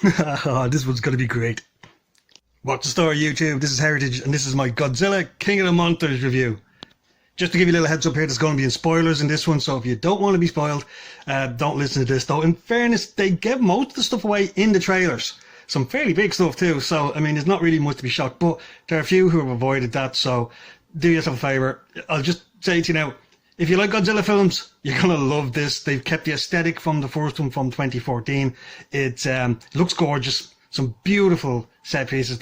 Oh, this one's going to be great. What's the story, YouTube? This is Heritage, and this is my Godzilla King of the Monsters review. Just to give you a little heads up here, there's going to be spoilers in this one, so if you don't want to be spoiled, don't listen to this. Though, in fairness, they give most of the stuff away in the trailers. Some fairly big stuff too, so I mean, there's not really much to be shocked, but there are a few who have avoided that, so do yourself a favour. I'll just say to you now, if you like Godzilla films, you're going to love this. They've kept the aesthetic from the first one from 2014. It looks gorgeous. Some beautiful set pieces.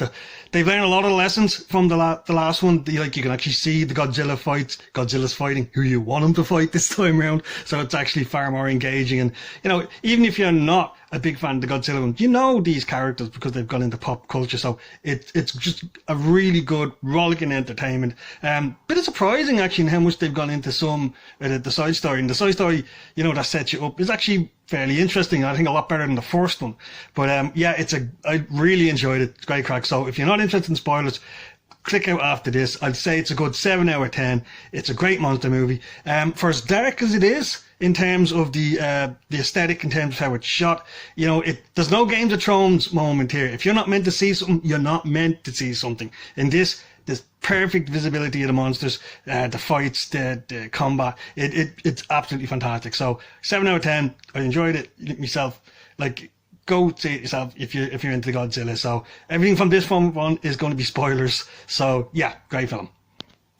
They've learned a lot of lessons from the last one. You can actually see the Godzilla fights. Godzilla's fighting who you want him to fight this time around. So it's actually far more engaging. And, even if you're not a big fan of the Godzilla one, you know these characters because they've gone into pop culture. So it's just a really good, rollicking entertainment. Bit of surprising actually in how much they've gone into some, the side story. And the side story, that sets you up is actually fairly interesting. I think a lot better than the first one. But yeah, I really enjoyed it. It's great crack. So if you're not interested in spoilers, click out after this. I'd say it's a good 7 out of 10. It's a great monster movie. For as dark as it is, in terms of the aesthetic, in terms of how it's shot, there's no Games of Thrones moment here. If you're not meant to see something, you're not meant to see something. In this, there's perfect visibility of the monsters, the fights, the combat. It's absolutely fantastic. So 7 out of 10. I enjoyed it myself. Go see it yourself if you're into Godzilla. So everything from this one is going to be spoilers. So yeah, great film.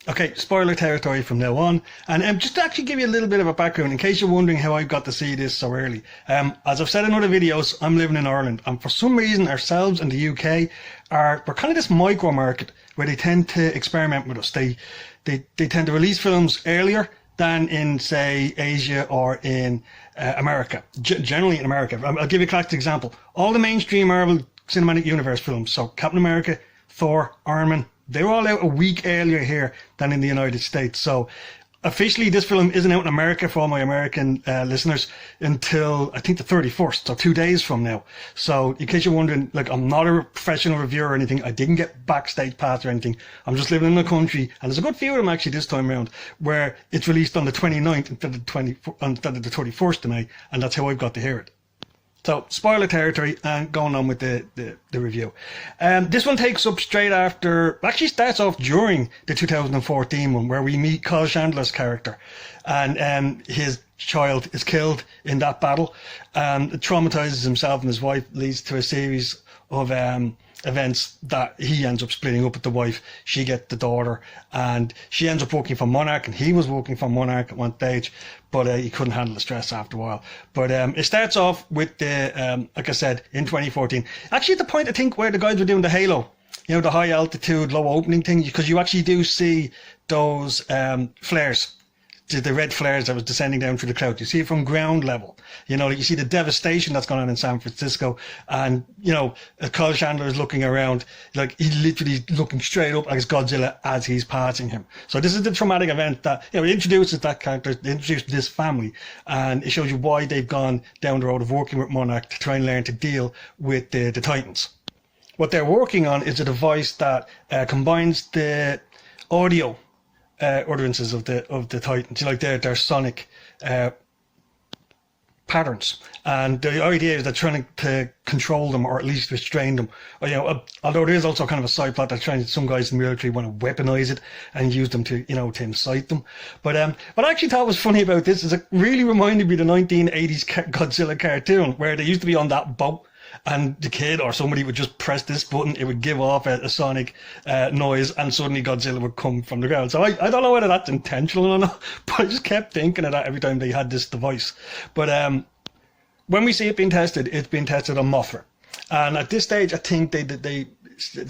Okay, spoiler territory from now on. And just to actually give you a little bit of a background, in case you're wondering how I got to see this so early. As I've said in other videos, I'm living in Ireland, and for some reason ourselves and the UK we're kind of this micro market where they tend to experiment with us. They tend to release films earlier than in, say, Asia or in America. Generally in America. I'll give you a classic example. All the mainstream Marvel Cinematic Universe films, so Captain America, Thor, Iron Man, they were all out a week earlier here than in the United States. So officially this film isn't out in America for all my American listeners until I think the 31st, so 2 days from now. So in case you're wondering, I'm not a professional reviewer or anything. I didn't get backstage pass or anything. I'm just living in the country, and there's a good few of them actually this time around where it's released on the 29th instead of the 31st of May, and that's how I've got to hear it. So, spoiler territory, and going on with the review. This one takes up straight after, actually starts off during the 2014 one, where we meet Kyle Chandler's character, and his child is killed in that battle, and it traumatizes himself and his wife, leads to a series of events that he ends up splitting up with the wife. She gets the daughter, and she ends up working for Monarch, and he was working for Monarch at one stage, but he couldn't handle the stress after a while. But it starts off with the, like I said, in 2014. Actually, at the point, I think, where the guys were doing the Halo, the high altitude, low opening thing, because you actually do see those flares. The red flares that was descending down through the clouds. You see it from ground level. You see the devastation that's going on in San Francisco. And, Kyle Chandler is looking around, he's literally looking straight up like it's Godzilla as he's passing him. So this is the traumatic event that, it introduces that character, it introduces this family, and it shows you why they've gone down the road of working with Monarch to try and learn to deal with the Titans. What they're working on is a device that combines the audio utterances of the Titans, their sonic patterns, and the idea is they're trying to control them or at least restrain them. Although there is also kind of a side plot that's trying, some guys in the military want to weaponize it and use them to to incite them. But what I actually thought was funny about this is it really reminded me of the 1980s Godzilla cartoon, where they used to be on that boat, and the kid or somebody would just press this button, it would give off a sonic noise, and suddenly Godzilla would come from the ground. So I don't know whether that's intentional or not, but I just kept thinking of that every time they had this device. But when we see it being tested, it's being tested on Mothra. And at this stage, I think there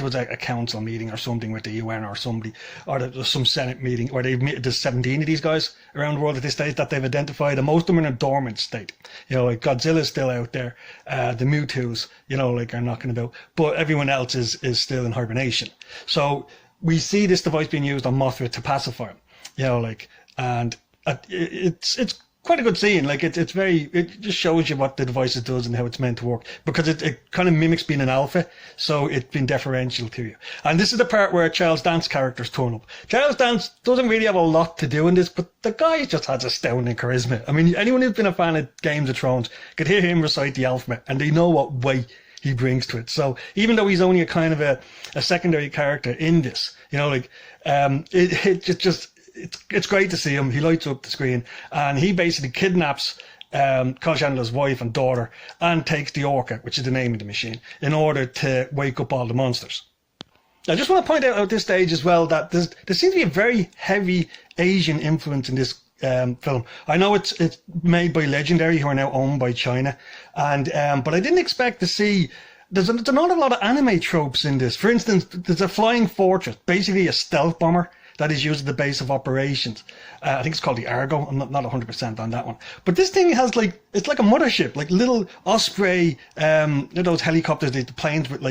was a council meeting or something with the UN or somebody, or there was some Senate meeting where there's 17 of these guys around the world at this stage that they've identified, and most of them are in a dormant state. Godzilla's still out there, the Mewtwo's, are knocking about, but everyone else is still in hibernation. So we see this device being used on Mothra to pacify him, and it's quite a good scene. It just shows you what the device does and how it's meant to work, because it kind of mimics being an alpha, so it's been deferential to you. And this is the part where Charles Dance's characters turn up. Charles Dance doesn't really have a lot to do in this, but the guy just has astounding charisma. I mean, anyone who's been a fan of Games of Thrones could hear him recite the alphabet, and they know what way he brings to it. So even though he's only a kind of a secondary character in this, you know, like it's great to see him. He lights up the screen, and he basically kidnaps Kyle Chandler's wife and daughter and takes the Orca, which is the name of the machine, in order to wake up all the monsters. I just want to point out at this stage as well that there seems to be a very heavy Asian influence in this film. I know it's made by Legendary, who are now owned by China, and but I didn't expect to see. There's not a lot of anime tropes in this. For instance, there's a flying fortress, basically a stealth bomber that is used at the base of operations. I think it's called the Argo. I'm not 100% on that one. But this thing has it's like a mothership, like little Osprey, those helicopters, the planes with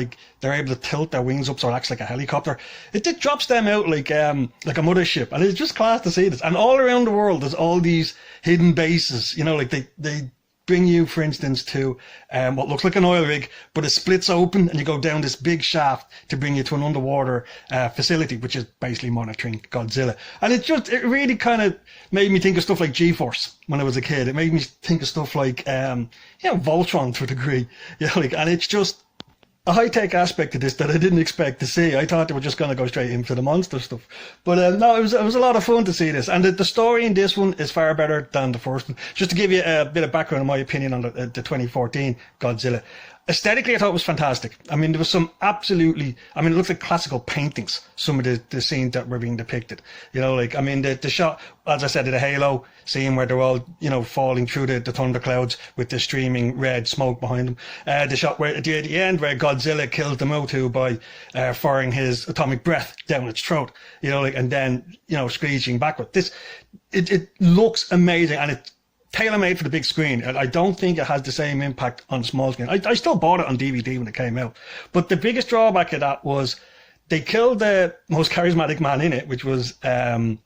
they're able to tilt their wings up so it acts like a helicopter. It drops them out like a mothership, and it's just class to see this. And all around the world, there's all these hidden bases, you know, like they bring you, for instance, to what looks like an oil rig, but it splits open and you go down this big shaft to bring you to an underwater facility, which is basically monitoring Godzilla. And it really kind of made me think of stuff like G-Force when I was a kid. It made me think of stuff like, Voltron to a degree. And it's just a high-tech aspect to this that I didn't expect to see. I thought they were just going to go straight into the monster stuff. But no, it was a lot of fun to see this. And the story in this one is far better than the first one. Just to give you a bit of background on my opinion on the 2014 Godzilla. Aesthetically, I thought it was fantastic. I mean, there was some it looks like classical paintings, some of the scenes that were being depicted. The shot, as I said, of the Halo scene where they're all, falling through the thunderclouds with the streaming red smoke behind them. The shot where at the end where Godzilla kills the Motu by firing his atomic breath down its throat, and then, screeching backward. It looks amazing, and it's tailor-made for the big screen. I don't think it has the same impact on small screen. I still bought it on DVD when it came out. But the biggest drawback of that was they killed the most charismatic man in it, which was Bryan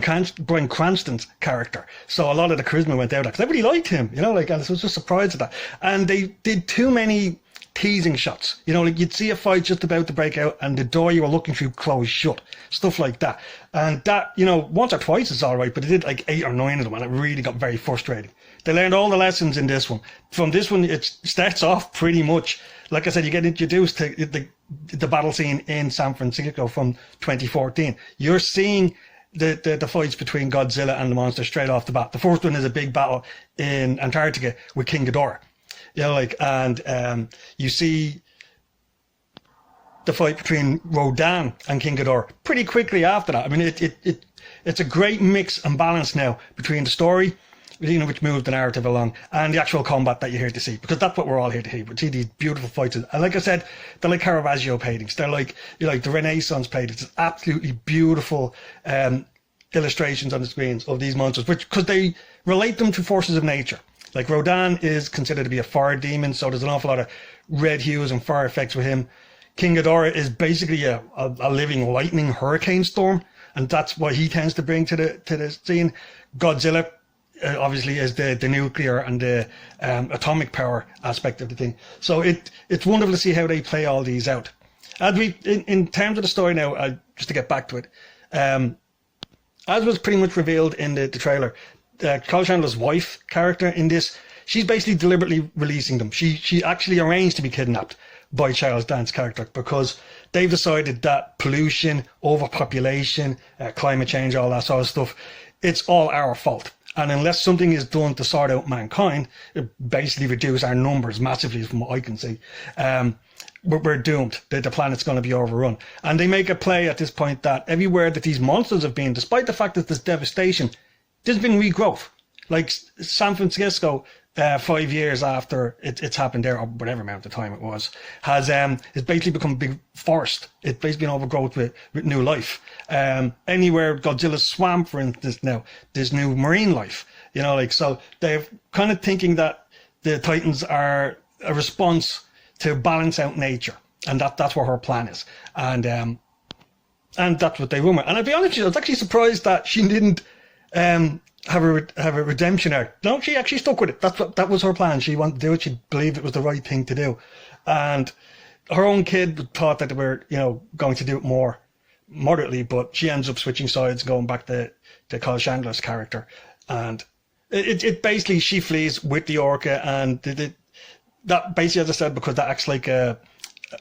Cranston's character. So a lot of the charisma went out because everybody liked him, and I was just surprised at that. And they did too many teasing shots. You'd see a fight just about to break out and the door you were looking through closed shut. Stuff like that. And that, once or twice is all right, but they did 8 or 9 of them and it really got very frustrating. They learned all the lessons in this one. From this one, it starts off pretty much, like I said, you get introduced to the battle scene in San Francisco from 2014. You're seeing the fights between Godzilla and the monster straight off the bat. The first one is a big battle in Antarctica with King Ghidorah. You see the fight between Rodan and King Ghidorah pretty quickly after that. I mean, it's a great mix and balance now between the story, which moves the narrative along, and the actual combat that you're here to see, because that's what we're all here to see. We see these beautiful fights, and like I said, they're like Caravaggio paintings. They're like the Renaissance paintings. It's absolutely beautiful illustrations on the screens of these monsters, because they relate them to forces of nature. Like Rodan is considered to be a fire demon, so there's an awful lot of red hues and fire effects with him. King Ghidorah is basically a living lightning hurricane storm, and that's what he tends to bring to the scene. Godzilla obviously is the nuclear and the atomic power aspect of the thing. So it's wonderful to see how they play all these out. And in terms of the story now, just to get back to it, as was pretty much revealed in the trailer, Kyle Chandler's wife character in this, she's basically deliberately releasing them. She actually arranged to be kidnapped by Charles Dance's character because they've decided that pollution, overpopulation, climate change, all that sort of stuff, it's all our fault. And unless something is done to sort out mankind, it basically reduce our numbers massively from what I can see. We're doomed. The planet's going to be overrun. And they make a play at this point that everywhere that these monsters have been, despite the fact that there's devastation, there's been regrowth. Like San Francisco, 5 years after it's happened there, or whatever amount of time it was, it's basically become a big forest. It's basically been overgrowth with new life. Anywhere Godzilla's swamp, for instance, now, there's new marine life. So they're kind of thinking that the Titans are a response to balance out nature. And that's what her plan is. And that's what they run with. And I'll be honest with you, I was actually surprised that she didn't have a redemption arc. No, she actually stuck with it. That was her plan. She wanted to do it. She believed it was the right thing to do, and her own kid thought that they were, going to do it more moderately, but she ends up switching sides, going back to Kyle Chandler's character, and it basically she flees with the Orca, and that basically, as I said, because that acts like an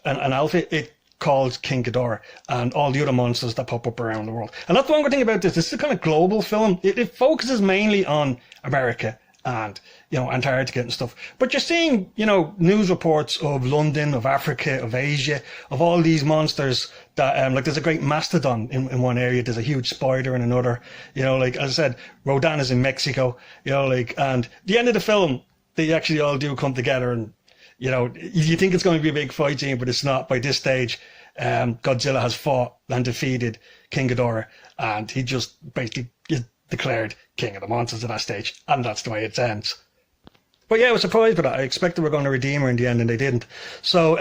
alpha, it calls King Ghidorah and all the other monsters that pop up around the world. And that's one good thing about this. This is a kind of global film. It focuses mainly on America and, you know, Antarctica and stuff. But you're seeing, you know, news reports of London, of Africa, of Asia, of all these monsters that, like there's a great mastodon in one area. There's a huge spider in another. You know, like, as I said, Rodan is in Mexico, you know, like, and the end of the film, they actually all do come together and, you know, you think it's going to be a big fight scene, but it's not. By this stage, Godzilla has fought and defeated King Ghidorah, and he just basically is declared king of the monsters at that stage, and that's the way it ends. But yeah, I was surprised by that. I expected we were going to redeem her in the end, and they didn't. So,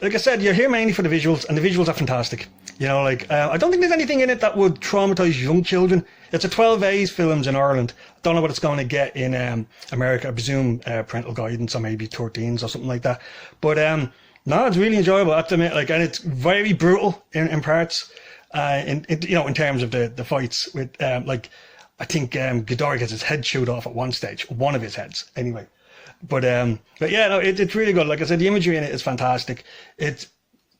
like I said, you're here mainly for the visuals, and the visuals are fantastic. You know, like, I don't think there's anything in it that would traumatize young children. It's a 12A's films in Ireland. I don't know what it's going to get in America. I presume parental guidance or maybe 13s or something like that. But no, it's really enjoyable, I have to admit. Like, and it's very brutal in parts. You know, in terms of the fights with like, I think Ghidorah gets his head chewed off at one stage, one of his heads, anyway. But yeah, no, it's really good. Like I said, the imagery in it is fantastic. It's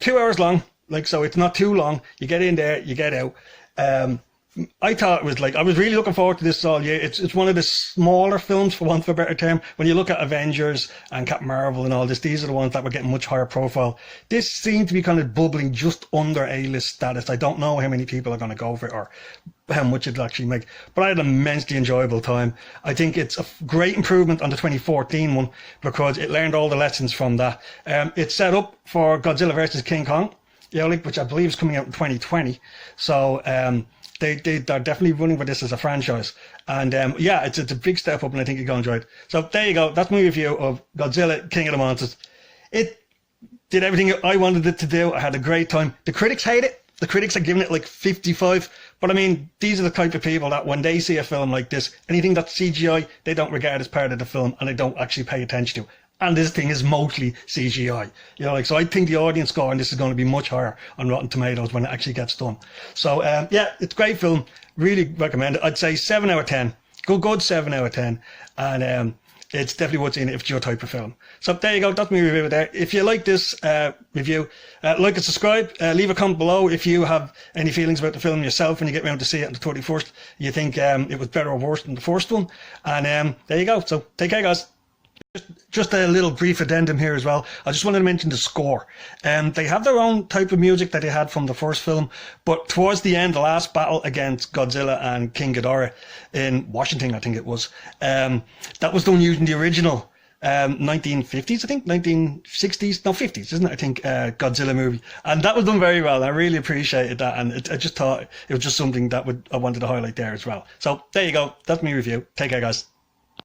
2 hours long, like, so it's not too long. You get in there, you get out. I thought it was like, I was really looking forward to this all year. It's one of the smaller films, for want of a better term. When you look at Avengers and Captain Marvel and all this, these are the ones that were getting much higher profile. This seemed to be kind of bubbling just under A-list status. I don't know how many people are going to go for it or how much it'll actually make, but I had an immensely enjoyable time. I think it's a great improvement on the 2014 one because it learned all the lessons from that. It's set up for Godzilla versus King Kong, you know, which I believe is coming out in 2020. So they're definitely running with this as a franchise. And yeah, it's a big step up, and I think you're going to enjoy it. So there you go. That's my review of Godzilla King of the Monsters. It did everything I wanted it to do. I had a great time. The critics hate it. The critics are giving it like 55. But I mean, these are the type of people that when they see a film like this, anything that's CGI, they don't regard as part of the film and they don't actually pay attention to. And this thing is mostly CGI. You know, like, so I think the audience score on this is going to be much higher on Rotten Tomatoes when it actually gets done. So yeah, it's a great film. Really recommend it. I'd say 7 out of 10. Good 7 out of 10. And it's definitely worth seeing it if it's your type of film. So there you go. That's my review there. If you like this review, like and subscribe. Leave a comment below if you have any feelings about the film yourself when you get round to see it on the 31st. You think it was better or worse than the first one. And there you go. So take care, guys. Just a little brief addendum here as well. I just wanted to mention the score. They have their own type of music that they had from the first film, but towards the end, the last battle against Godzilla and King Ghidorah in Washington, I think it was, that was done using the original 1950s, I think, 1960s, no, 50s, isn't it? I think Godzilla movie, and that was done very well. I really appreciated that, and I just thought it was just something that I wanted to highlight there as well. So there you go. That's my review. Take care, guys.